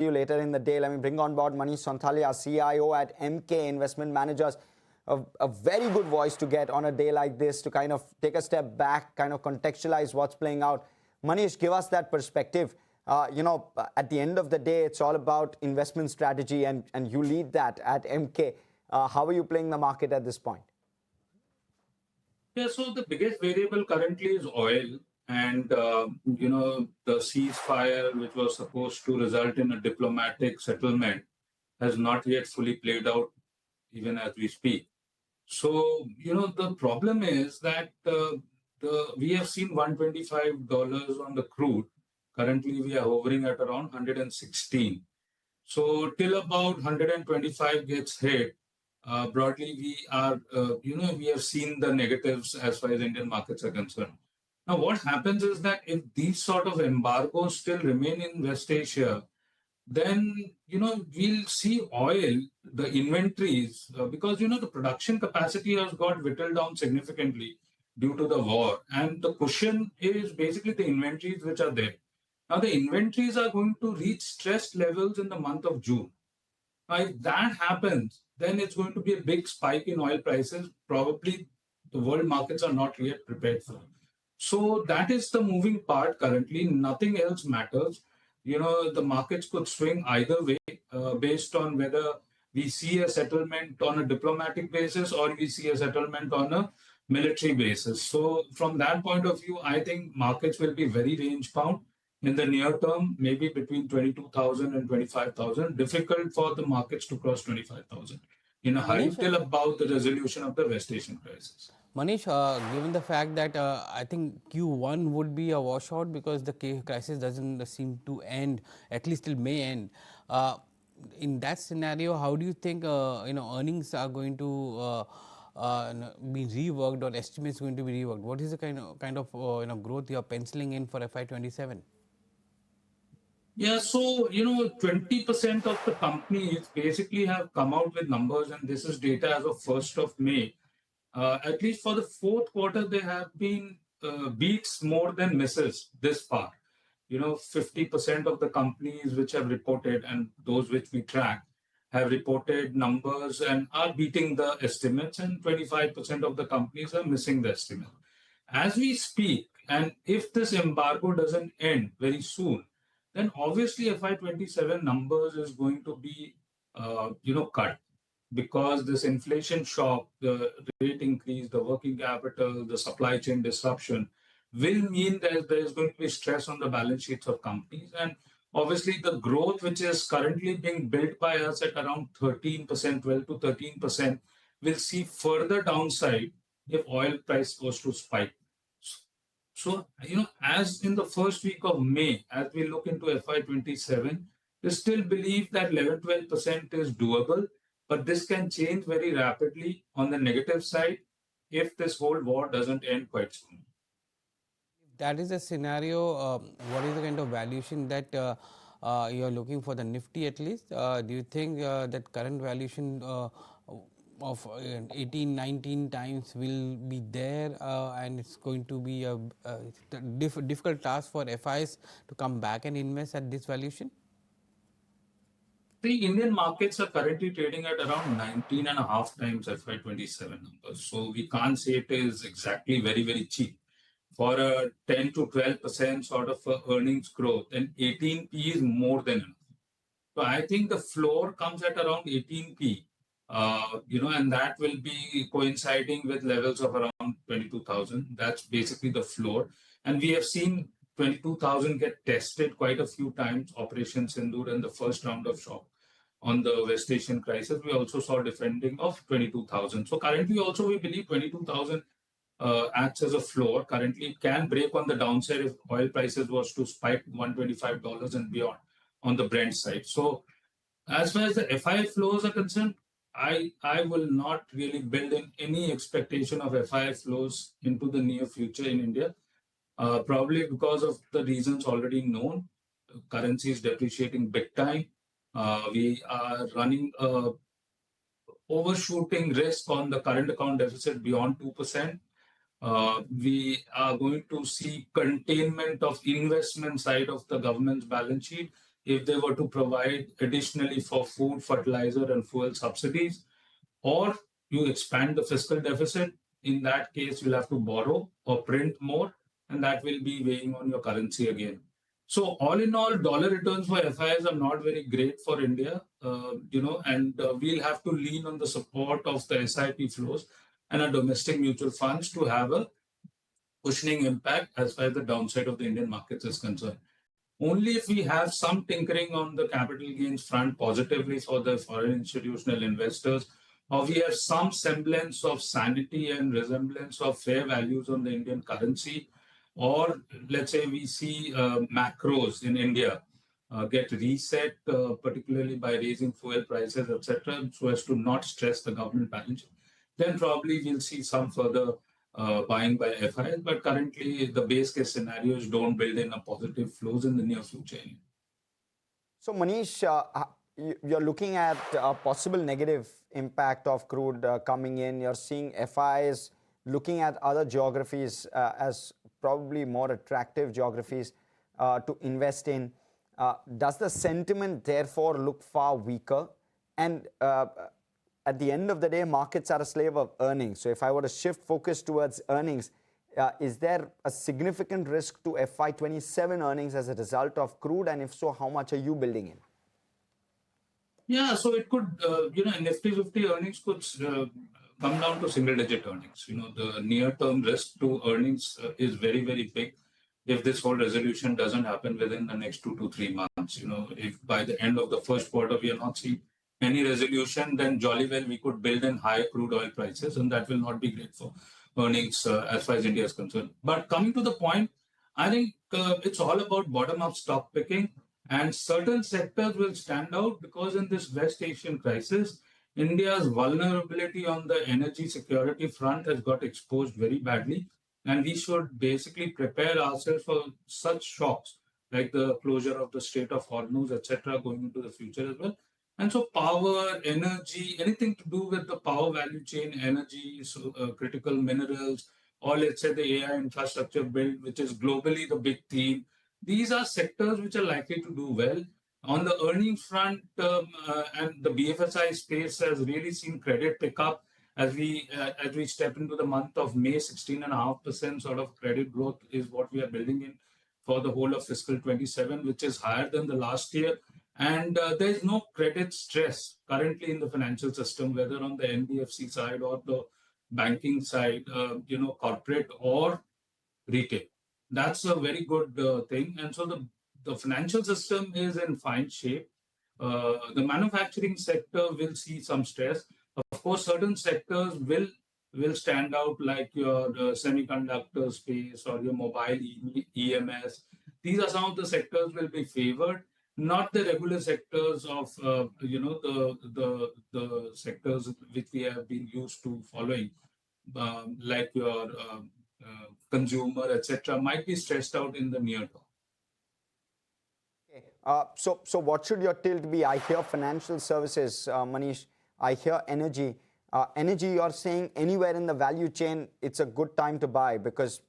you later in the day. Let me bring on board Manish Santhali, CIO at MK Investment Managers. A very good voice to get on a day like this to kind of take a step back, kind of contextualize what's playing out. Manish, give us that perspective. At the end of the day, it's all about investment strategy, and you lead that at MK. How are you playing the market at this point? Yeah, so the biggest variable currently is oil. And, the ceasefire, which was supposed to result in a diplomatic settlement, has not yet fully played out, even as we speak. So, the problem is that we have seen $125 on the crude. Currently, we are hovering at around 116. So, till about 125 gets hit, broadly, we have seen the negatives as far as Indian markets are concerned. Now, what happens is that if these sort of embargoes still remain in West Asia, then we'll see oil, the inventories, because the production capacity has got whittled down significantly due to the war, and the cushion is basically the inventories which are there. Now the inventories are going to reach stress levels in the month of June. Now, if that happens, then it's going to be a big spike in oil prices. Probably the world markets are not yet prepared for. So that is the moving part currently. Nothing else matters. The markets could swing either way based on whether we see a settlement on a diplomatic basis or we see a settlement on a military basis. So from that point of view, I think markets will be very range bound in the near term, maybe between 22,000 and 25,000. Difficult for the markets to cross 25,000 in a hurry Manish, till about the resolution of the West Asian crisis. Manish, given the fact that I think Q1 would be a washout because the crisis doesn't seem to end, at least till May end. In that scenario, how do you think earnings are going to be reworked, or estimates going to be reworked? What is the kind of growth you are penciling in for FY27? Yeah, so 20% of the companies basically have come out with numbers, and this is data as of 1st of May. At least for the fourth quarter, there have been beats more than misses this far. 50% of the companies which have reported, and those which we track, have reported numbers and are beating the estimates, and 25% of the companies are missing the estimate. As we speak, and if this embargo doesn't end very soon, then obviously FY27 numbers is going to be, cut, because this inflation shock, the rate increase, the working capital, the supply chain disruption will mean that there is going to be stress on the balance sheets of companies. And obviously the growth, which is currently being built by us at around 13%, 12 to 13%, will see further downside if oil price goes to spike. So, as in the first week of May, as we look into FY27, we still believe that 11-12% is doable, but this can change very rapidly on the negative side if this whole war doesn't end quite soon. That is a scenario. What is the kind of valuation that you are looking for the Nifty at least? Do you think that current valuation of 18, 19 times will be there, and it's going to be a difficult task for FIs to come back and invest at this valuation? The Indian markets are currently trading at around 19 and a half times FY27 numbers. So we can't say it is exactly very, very cheap. For a 10 to 12% sort of earnings growth, then 18p is more than enough. So I think the floor comes at around 18p, and that will be coinciding with levels of around 22,000. That's basically the floor. And we have seen 22,000 get tested quite a few times, Operation Sindoor and the first round of shock on the West Asian crisis. We also saw defending of 22,000. So currently also we believe 22,000 acts as a floor. Currently it can break on the downside if oil prices was to spike $125 and beyond on the Brent side. So as far as the FI flows are concerned, I will not really build in any expectation of FI flows into the near future in India, probably because of the reasons already known. Currency is depreciating big time. We are running a overshooting risk on the current account deficit beyond 2%. We are going to see containment of investment side of the government's balance sheet if they were to provide additionally for food, fertilizer, and fuel subsidies, or you expand the fiscal deficit. In that case, you'll have to borrow or print more, and that will be weighing on your currency again. So all in all, dollar returns for FIs are not very great for India, and we'll have to lean on the support of the SIP flows and our domestic mutual funds to have a cushioning impact as far as the downside of the Indian markets is concerned. Only if we have some tinkering on the capital gains front positively for the foreign institutional investors, or we have some semblance of sanity and resemblance of fair values on the Indian currency, or let's say we see macros in India get reset, particularly by raising fuel prices, etc., so as to not stress the government balance sheet, then probably we'll see some further buying by FIs. But currently, the base case scenarios don't build in a positive flows in the near future. So Manish, you're looking at a possible negative impact of crude coming in. You're seeing FIs looking at other geographies as probably more attractive geographies to invest in. Does the sentiment therefore look far weaker? And at the end of the day, markets are a slave of earnings. So if I were to shift focus towards earnings, is there a significant risk to FY27 earnings as a result of crude? And if so, how much are you building in? Yeah, so it could, Nifty 50 earnings could come down to single-digit earnings. The near-term risk to earnings is very, very big if this whole resolution doesn't happen within the next 2 to 3 months. If by the end of the first quarter we are not seeing any resolution, then jolly well we could build in higher crude oil prices, and that will not be great for earnings as far as India is concerned. But coming to the point, I think it's all about bottom-up stock picking, and certain sectors will stand out because in this West Asian crisis, India's vulnerability on the energy security front has got exposed very badly, and we should basically prepare ourselves for such shocks like the closure of the Strait of Hormuz, etc., going into the future as well. And so power, energy, anything to do with the power value chain, energy, so, critical minerals, or let's say the AI infrastructure build, which is globally the big theme, these are sectors which are likely to do well. On the earnings front, and the BFSI space has really seen credit pick up as we step into the month of May. 16.5% sort of credit growth is what we are building in for the whole of fiscal 27, which is higher than the last year. And there is no credit stress currently in the financial system, whether on the NBFC side or the banking side, corporate or retail. That's a very good thing. And so the financial system is in fine shape. The manufacturing sector will see some stress. Of course, certain sectors will stand out, like your semiconductor space or your mobile EMS. These are some of the sectors will be favored, not the regular sectors of the sectors which we have been used to following, like your consumer, etc., might be stressed out in the near term. Okay. So what should your tilt be? I hear financial services, Manish. I hear energy. Energy, you're saying anywhere in the value chain, it's a good time to buy, because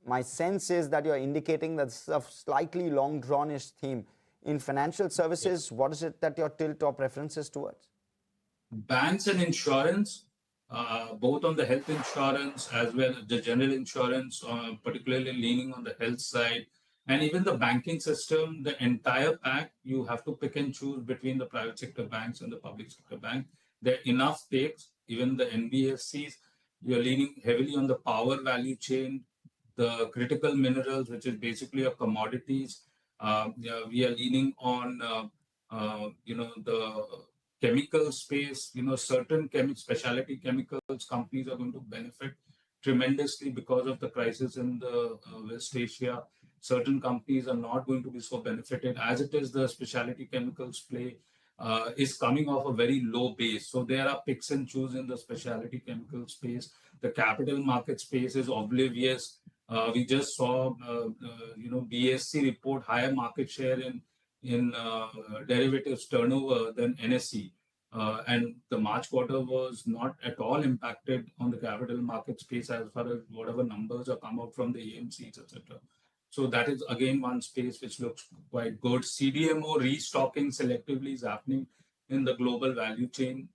my sense is that you're indicating that's a slightly long drawn-ish theme. In financial services, what is it that your tilt or preferences towards? Banks and insurance, both on the health insurance as well as the general insurance, particularly leaning on the health side, and even the banking system, the entire pack, you have to pick and choose between the private sector banks and the public sector bank. There are enough takes, even the NBFCs, you're leaning heavily on the power value chain, the critical minerals, which is basically a commodities. We are leaning on, the chemical space. Certain specialty chemicals companies are going to benefit tremendously because of the crisis in the West Asia. Certain companies are not going to be so benefited. As it is, the specialty chemicals play is coming off a very low base. So there are picks and choose in the specialty chemical space. The capital market space is oblivious. We just saw, BSC report higher market share in derivatives turnover than NSE. And the March quarter was not at all impacted on the capital market space as far as whatever numbers have come out from the AMCs, etc. So that is again one space which looks quite good. CDMO restocking selectively is happening in the global value chain.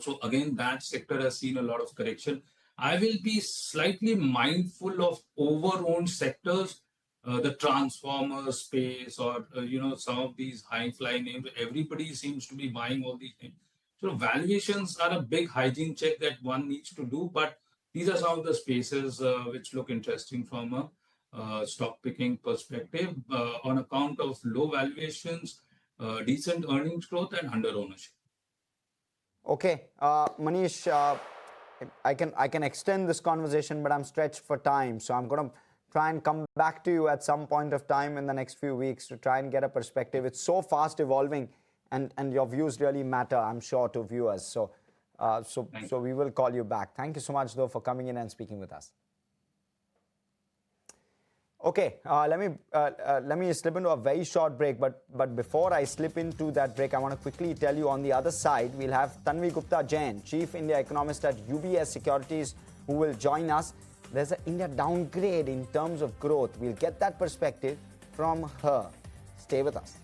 So again, that sector has seen a lot of correction. I will be slightly mindful of over-owned sectors, the transformer space, or some of these high-fly names. Everybody seems to be buying all these things. So valuations are a big hygiene check that one needs to do, but these are some of the spaces which look interesting from a stock picking perspective on account of low valuations, decent earnings growth, and under ownership. Okay, Manish, I can extend this conversation, but I'm stretched for time, so I'm going to try and come back to you at some point of time in the next few weeks to try and get a perspective. It's so fast evolving, and your views really matter, I'm sure, to viewers. So we will call you back. Thank you so much, though, for coming in and speaking with us. Okay, let me slip into a very short break, but before I slip into that break, I want to quickly tell you on the other side, we'll have Tanvi Gupta Jain, Chief India Economist at UBS Securities, who will join us. There's an India downgrade in terms of growth. We'll get that perspective from her. Stay with us.